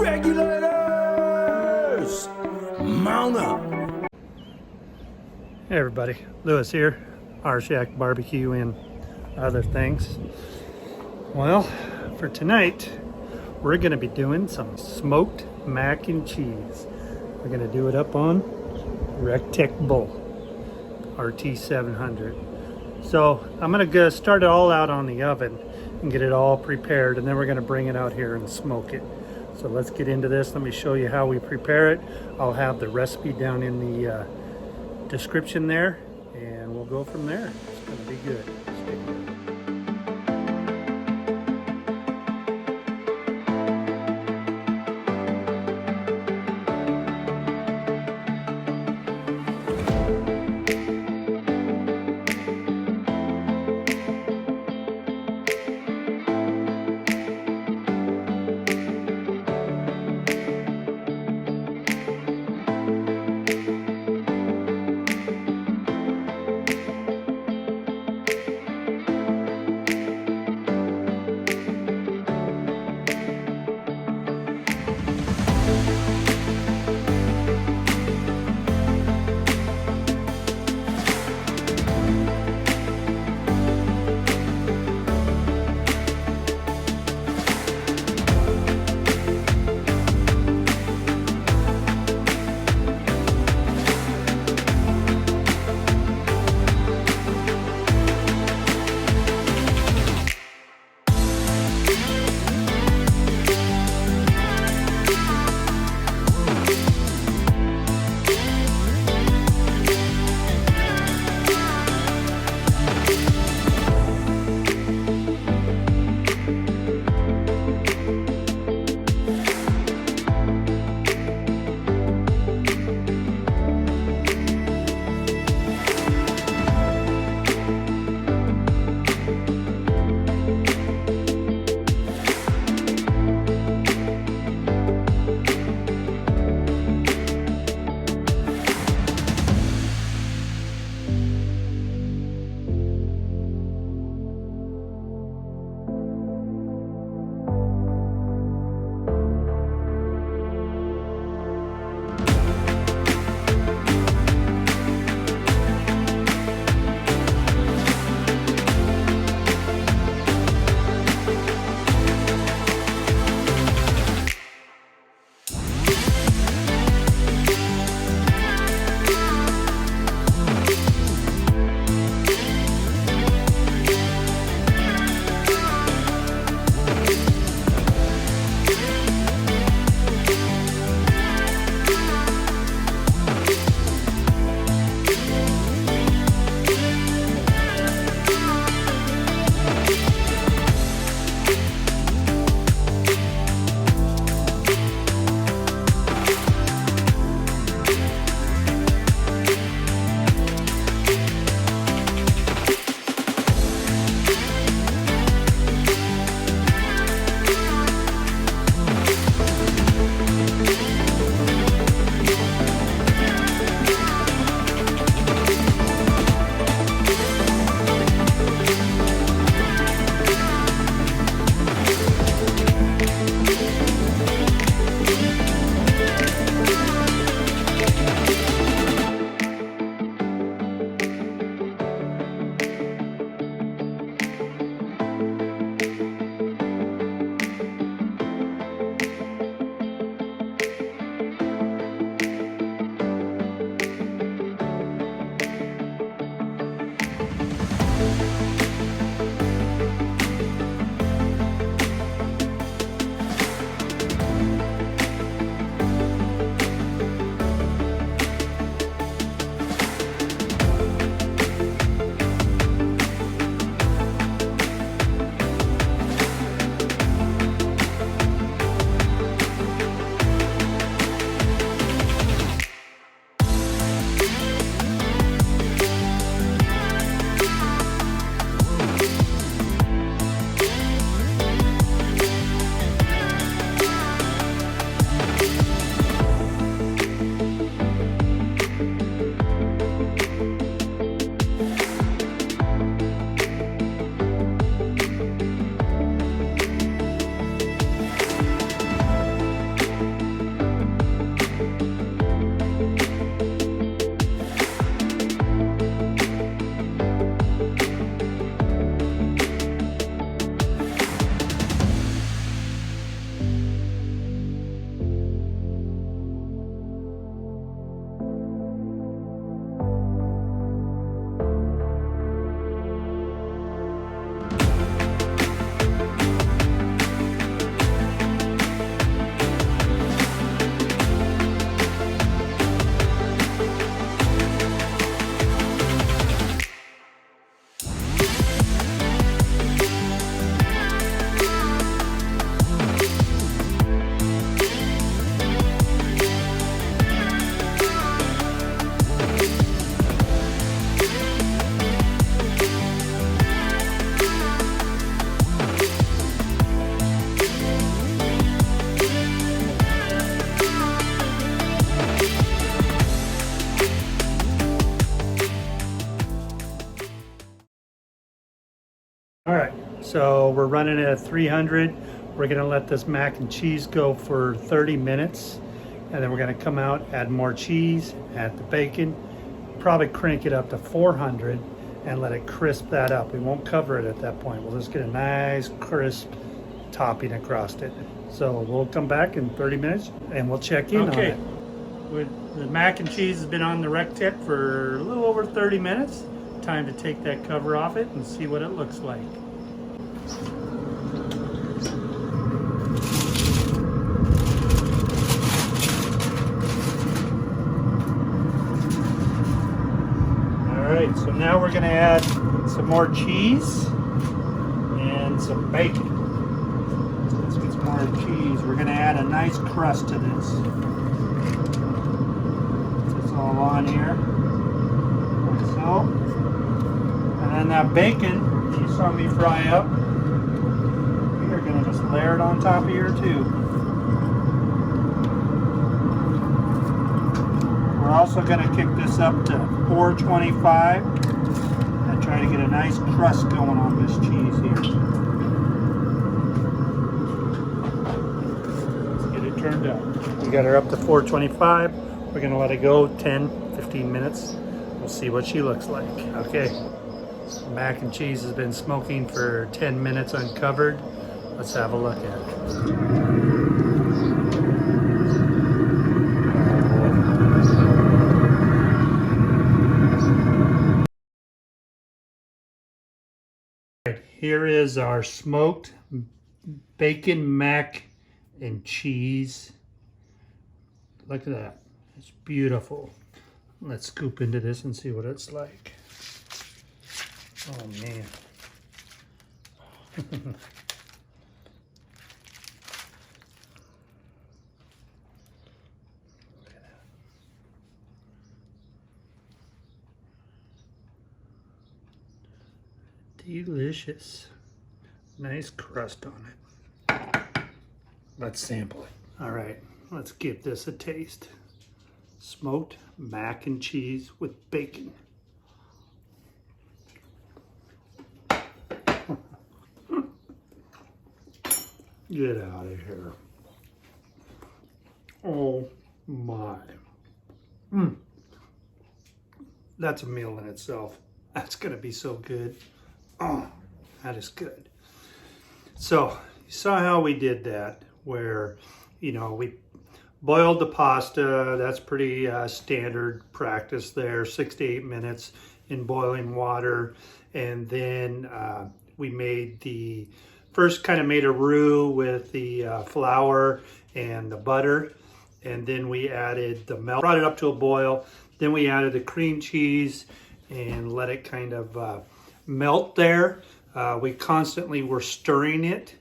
Regulators! Mount up! Hey everybody, Lewis here, Our Shack Barbecue and other things. Well, for tonight, we're gonna be doing some smoked mac and cheese. We're gonna do it up on Rec Tec Bull, RT700. So I'm gonna start it all out on the oven and get it all prepared, and then we're gonna bring it out here and smoke it. So let's get into this. Let me show you how we prepare it. I'll have the recipe down in the description there, and we'll go from there. It's gonna be good. Stay tuned. So we're running it at 300. We're gonna let this mac and cheese go for 30 minutes. And then we're gonna come out, add more cheese, add the bacon, probably crank it up to 400 and let it crisp that up. We won't cover it at that point. We'll just get a nice crisp topping across it. So we'll come back in 30 minutes and we'll check in on it. The mac and cheese has been on the Rec Tec for a little over 30 minutes. Time to take that cover off it and see what it looks like. Alright, so now we're going to add some more cheese and some bacon. Let's get some more cheese. We're going to add a nice crust to this. Put this all on here, like so. And then that bacon that you saw me fry up, we are going to just layer it on top of here too. We're also going to kick this up to 425 and try to get a nice crust going on this cheese here. Let's get it turned up. We got her up to 425. We're going to let it go 10-15 minutes. We'll see what she looks like. Okay, mac and cheese has been smoking for 10 minutes uncovered. Let's have a look at it. Here is our smoked bacon mac and cheese. Look at that. It's beautiful. Let's scoop into this and see what it's like. Oh man. Delicious. Nice crust on it. Let's sample it. All right, let's give this a taste. Smoked mac and cheese with bacon. Get out of here. Oh my. That's a meal in itself. That's gonna be so good. Oh, that is good. So you saw how we did that, where, you know, we boiled the pasta. That's pretty standard practice there, 6 to 8 minutes in boiling water. And then we made first kind of made a roux with the flour and the butter. And then we added the milk, brought it up to a boil. Then we added the cream cheese and let it kind of melt there. We constantly were stirring it.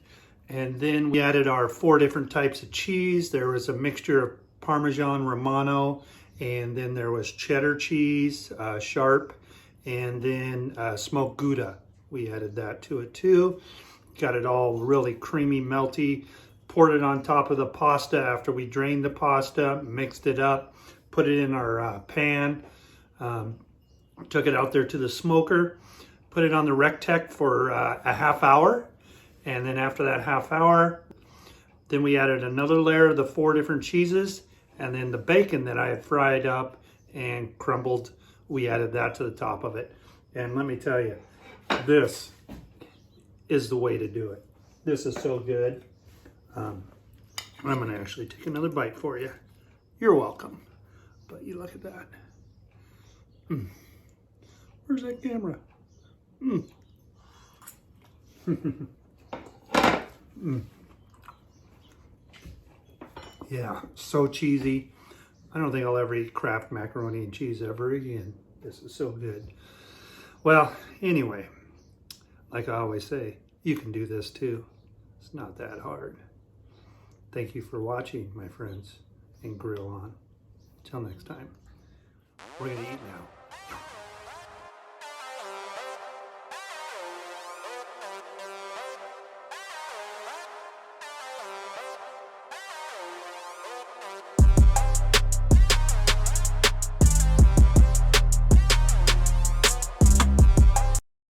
And then we added our 4 different types of cheese. There was a mixture of Parmesan, Romano, and then there was cheddar cheese, sharp, and then smoked Gouda. We added that to it too. Got it all really creamy, melty. Poured it on top of the pasta after we drained the pasta, mixed it up, put it in our pan, took it out there to the smoker, put it on the Rec Tec for a half hour. And then after that half hour, then we added another layer of the 4 different cheeses, and then the bacon that I had fried up and crumbled, we added that to the top of it. And let me tell you, this is the way to do it. This is so good. I'm gonna actually take another bite for you. You're welcome. But you look at that. Where's that camera? Yeah, so cheesy. I don't think I'll ever eat Kraft macaroni and cheese ever again. This is so good. Well, anyway, like I always say, you can do this too. It's not that hard. Thank you for watching, my friends, and grill on. Till next time. We're gonna eat now.